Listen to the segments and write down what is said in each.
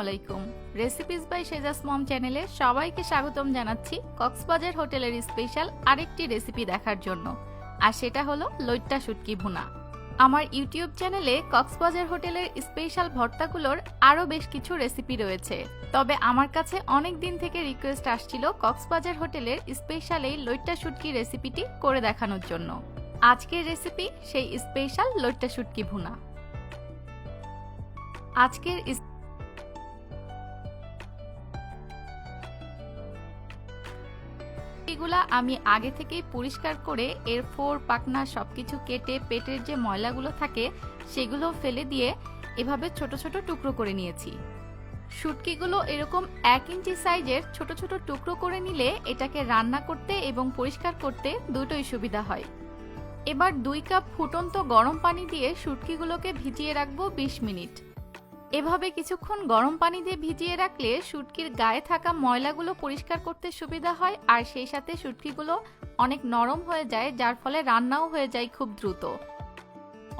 আলাইকুম। Recipes by শেজাস মম চ্যানেলে সবাইকে স্বাগতম জানাচ্ছি কক্সবাজার হোটেলের স্পেশাল আরেকটি রেসিপি দেখার জন্য, আর সেটা হলো লইট্টা শুটকি ভুনা। আমার ইউটিউব চ্যানেলে কক্সবাজার হোটেলের স্পেশাল ভর্তাগুলোর আরও বেশ কিছু রেসিপি রয়েছে, তবে আমার কাছে অনেক দিন থেকে রিকোয়েস্ট আসছিল কক্সবাজার হোটেলের স্পেশাল এই লইট্টা শুটকি রেসিপিটি করে দেখানোর জন্য। আজকের রেসিপি সেই স্পেশাল লইট্টা শুটকি ভুনা। আজকের এগুলা আমি আগে থেকেই পরিষ্কার করে এর ফোর পাকনা সবকিছু কেটে পেটের যে ময়লাগুলো থাকে সেগুলো ফেলে দিয়ে এভাবে ছোট ছোট টুকরো করে নিয়েছি। শুটকিগুলো এরকম 1 ইঞ্চি সাইজের ছোট ছোট টুকরো করে নিলে এটাকে রান্না করতে এবং পরিষ্কার করতে দুটোই সুবিধা হয়। এবার 2 কাপ ফুটন্ত গরম পানি দিয়ে শুটকিগুলোকে ভিজিয়ে রাখবো 20 মিনিট। এভাবে কিছুক্ষণ গরম পানি দিয়ে ভিজিয়ে রাখলে শুটকির গায়ে থাকা ময়লাগুলো পরিষ্কার করতে সুবিধা হয়, আর সেই সাথে শুটকিগুলো অনেক নরম হয়ে যায়, যার ফলে রান্নাও হয়ে যায় খুব দ্রুত।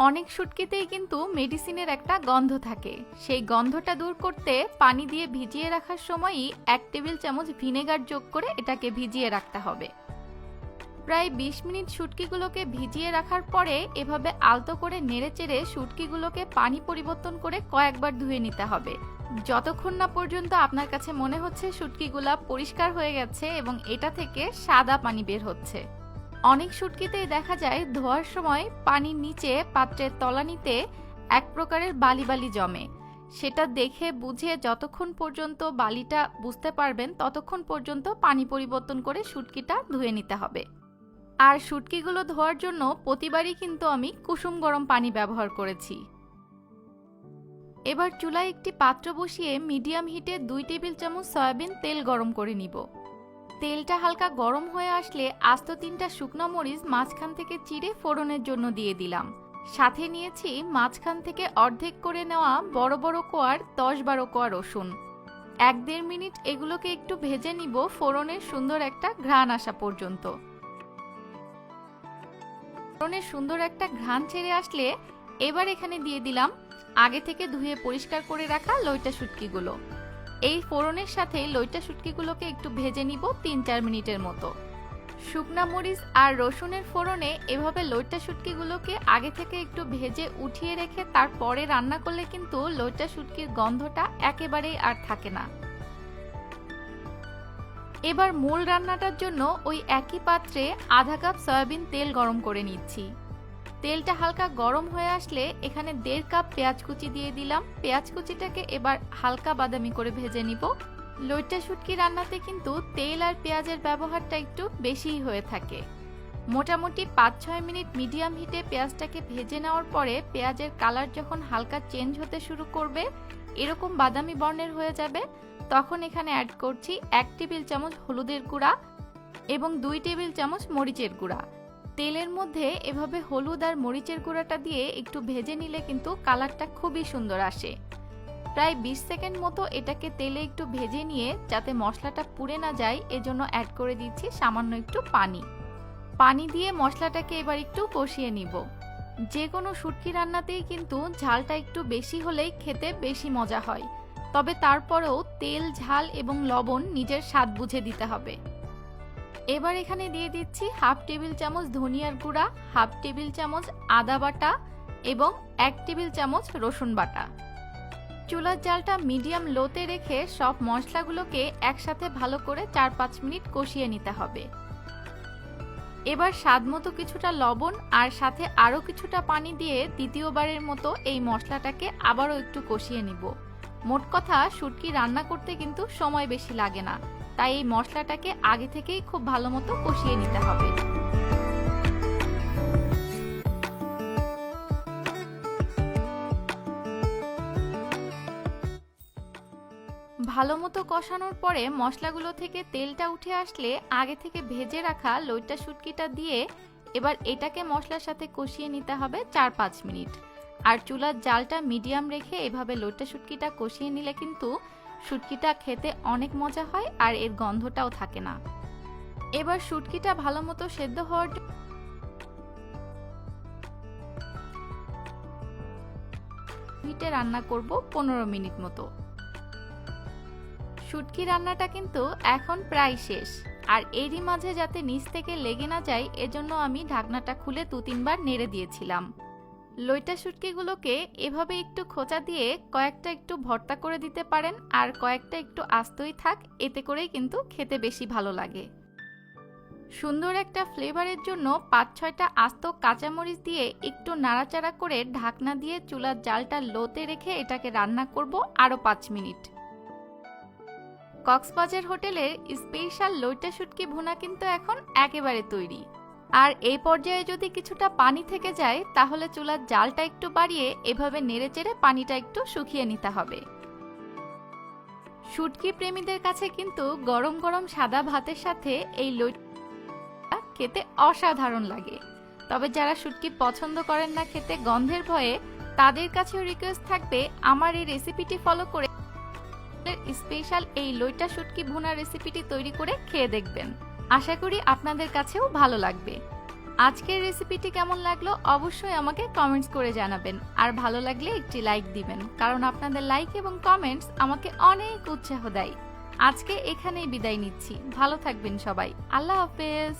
অনেক শুটকিতেই কিন্তু মেডিসিনের একটা গন্ধ থাকে, সেই গন্ধটা দূর করতে পানি দিয়ে ভিজিয়ে রাখার সময়ই 1 টেবিল চামচ ভিনেগার যোগ করে এটাকে ভিজিয়ে রাখতে হবে। প্রায় 20 মিনিট শুটকিগুলোকে ভিজিয়ে রাখার পরে এভাবে আলতো করে নেড়েচেড়ে শুটকিগুলোকে পানি পরিবর্তন করে কয়েকবার ধুয়ে নিতে হবে, যতক্ষণ না পর্যন্ত আপনার কাছে মনে হচ্ছে শুটকিগুলা পরিষ্কার হয়ে গেছে এবং এটা থেকে সাদা পানি বের হচ্ছে। অনেক শুটকিতেই দেখা যায় ধোয়ার সময় পানির নিচে পাত্রের তলানিতে এক প্রকারের বালি বালি জমে। সেটা দেখে বুঝে যতক্ষণ পর্যন্ত বালিটা বুঝতে পারবেন ততক্ষণ পর্যন্ত পানি পরিবর্তন করে শুটকিটা ধুয়ে নিতে হবে। আর শুটকিগুলো ধোয়ার জন্য প্রতিবারই কিন্তু আমি কুসুম গরম পানি ব্যবহার করেছি। এবার চুলায় একটি পাত্র বসিয়ে মিডিয়াম হিটে 2 টেবিল চামচ সয়াবিন তেল গরম করে নিব। তেলটা হালকা গরম হয়ে আসলে আস্ত 3টা শুকনো মরিচ মাঝখান থেকে চিড়ে ফোড়নের জন্য দিয়ে দিলাম। সাথে নিয়েছি মাঝখান থেকে অর্ধেক করে নেওয়া বড় বড় কোয়ার 10-12 কোয়া রসুন। 1-1.5 মিনিট এগুলোকে একটু ভেজে নিব ফোড়নের সুন্দর একটা ঘ্রাণ আসা পর্যন্ত। ফোড়নের সুন্দর একটা ঘ্রাণ ছেড়ে আসলে এবার এখানে দিয়ে দিলাম আগে থেকে ধুয়ে পরিষ্কার করে রাখা লইট্টা শুটকিগুলো। এই ফোড়নের সাথে লইট্টা শুটকিগুলোকে একটু ভেজে নিব 3-4 মিনিটের মতো। শুকনা মরিচ আর রসুনের ফোড়নে এভাবে লইট্টা শুটকিগুলোকে আগে থেকে একটু ভেজে উঠিয়ে রেখে তারপরে রান্না করলে কিন্তু লইট্টা শুটকির গন্ধটা একেবারেই আর থাকে না। এবার মূল রান্নাটার জন্য ওই একই পাত্রে আধা কাপ সয়াবিন তেল গরম করে নিচ্ছি। তেলটা হালকা গরম হয়ে আসলে এখানে 1.5 কাপ পেঁয়াজ কুচি দিয়ে দিলাম। পেঁয়াজ কুচিটাকে এবার হালকা বাদামি করে ভেজে নিব। লইট্টা শুটকি রান্নাতে কিন্তু তেল আর পেঁয়াজের ব্যবহারটা একটু বেশিই হয়ে থাকে। মোটামুটি 5-6 মিনিট মিডিয়াম হিটে পেঁয়াজটাকে ভেজে নেওয়ার পরে পেঁয়াজের কালার যখন হালকা চেঞ্জ হতে শুরু করবে, এরকম বাদামি বর্ণের হয়ে যাবে, তখন এখানে অ্যাড করছি 1 টেবিল চামচ হলুদের গুঁড়া এবং 2 টেবিল চামচ মরিচের গুঁড়া। তেলের মধ্যে এভাবে হলুদ আর মরিচের গুঁড়াটা দিয়ে একটু ভেজে নিলে কিন্তু কালারটা খুবই সুন্দর আসে। প্রায় 20 সেকেন্ড মতো এটাকে তেলে একটু ভেজে নিয়ে যাতে মশলাটা পুড়ে না যায় এজন্য অ্যাড করে দিচ্ছি সামান্য একটু পানি। পানি দিয়ে মশলাটাকে এবার একটু কষিয়ে নিব। যে কোনো শুটকি রান্নাতেই কিন্তু ঝালটা একটু বেশি হলেই খেতে বেশি মজা হয়, তবে তারপরেও তেল, ঝাল এবং লবণ নিজের স্বাদ বুঝে দিতে হবে। এবার এখানে দিয়ে দিচ্ছি 1/2 টেবিল চামচ ধনিয়ার গুঁড়া, 1/2 টেবিল চামচ আদা বাটা এবং 1 টেবিল চামচ রসুন বাটা। চুলার জালটা মিডিয়াম লোতে রেখে সব মশলাগুলোকে একসাথে ভালো করে 4-5 মিনিট কষিয়ে নিতে হবে। এবার স্বাদমতো কিছুটা লবণ আর সাথে আরও কিছুটা পানি দিয়ে দ্বিতীয়বারের মতো এই মশলাটাকে আবারও একটু কষিয়ে নিব। মোট কথা শুটকি রান্না করতে কিন্তু সময় বেশি লাগে না, তাই এই মশলাটাকে আগে থেকেই খুব ভালো মতো কষিয়ে নিতে হবে। ভালো মতো কষানোর পরে মশলাগুলো থেকে তেলটা উঠে আসলে আগে থেকে ভেজে রাখা লইট্টা শুটকিটা দিয়ে এবার এটাকে মশলার সাথে কষিয়ে নিতে হবে 4-5 মিনিট। আর চুলার জালটা মিডিয়াম রেখে এভাবে লইট্টা শুটকিটা কষিয়ে নিলে কিন্তু শুটকিটা খেতে অনেক মজা হয় আর এর গন্ধটাও থাকে না। এবার শুটকিটা ভালো মতো সেদ্ধ হওয়ার হিটে রান্না করব 15 মিনিট মতো। শুটকি রান্নাটা কিন্তু এখন প্রায় শেষ, আর এরই মাঝে যাতে নিচ থেকে লেগে না যায় এজন্য আমি ঢাকনাটা খুলে 2-3 বার নেড়ে দিয়েছিলাম। লইটা শুটকিগুলোকে এভাবে একটু খোঁচা দিয়ে কয়েকটা একটু ভর্তা করে দিতে পারেন, আর কয়েকটা একটু আস্তই থাক, এতে করেই কিন্তু খেতে বেশি ভালো লাগে। সুন্দর একটা ফ্লেভারের জন্য 5-6টা আস্ত কাঁচামরিচ দিয়ে একটু নাড়াচাড়া করে ঢাকনা দিয়ে চুলার জালটা লোতে রেখে এটাকে রান্না করব আরও 5 মিনিট। কক্সবাজার হোটেলের স্পেশাল লইটা শুটকি ভুনা কিন্তু এখন একেবারে তৈরি। আর এই পর্যায়ে যদি কিছুটা পানি থেকে যায় তাহলে চুলার জালটা একটু বাড়িয়ে এভাবে নেড়েচেড়ে পানিটা একটু শুকিয়ে নিতে হবে। শুটকি প্রেমীদের কাছে কিন্তু গরম গরম সাদা ভাতের সাথে এই লইটা খেতে অসাধারণ লাগে। তবে যারা শুটকি পছন্দ করেন না খেতে গন্ধের ভয়ে, তাদের কাছেও রিকোয়েস্ট থাকবে আমার এই রেসিপিটি ফলো করে স্পেশাল এই লইটা শুটকি ভুনা রেসিপিটি তৈরি করে খেয়ে দেখবেন। আশা করি আপনাদের কাছেও ভালো লাগবে। আজকের রেসিপিটি কেমন লাগলো অবশ্যই আমাকে কমেন্টস করে জানাবেন, আর ভালো লাগলে একটি লাইক দিবেন, কারণ আপনাদের লাইক এবং কমেন্টস আমাকে অনেক উৎসাহ দেয়। আজকে এখানেই বিদায় নিচ্ছি, ভালো থাকবেন সবাই, আল্লাহ হাফেজ।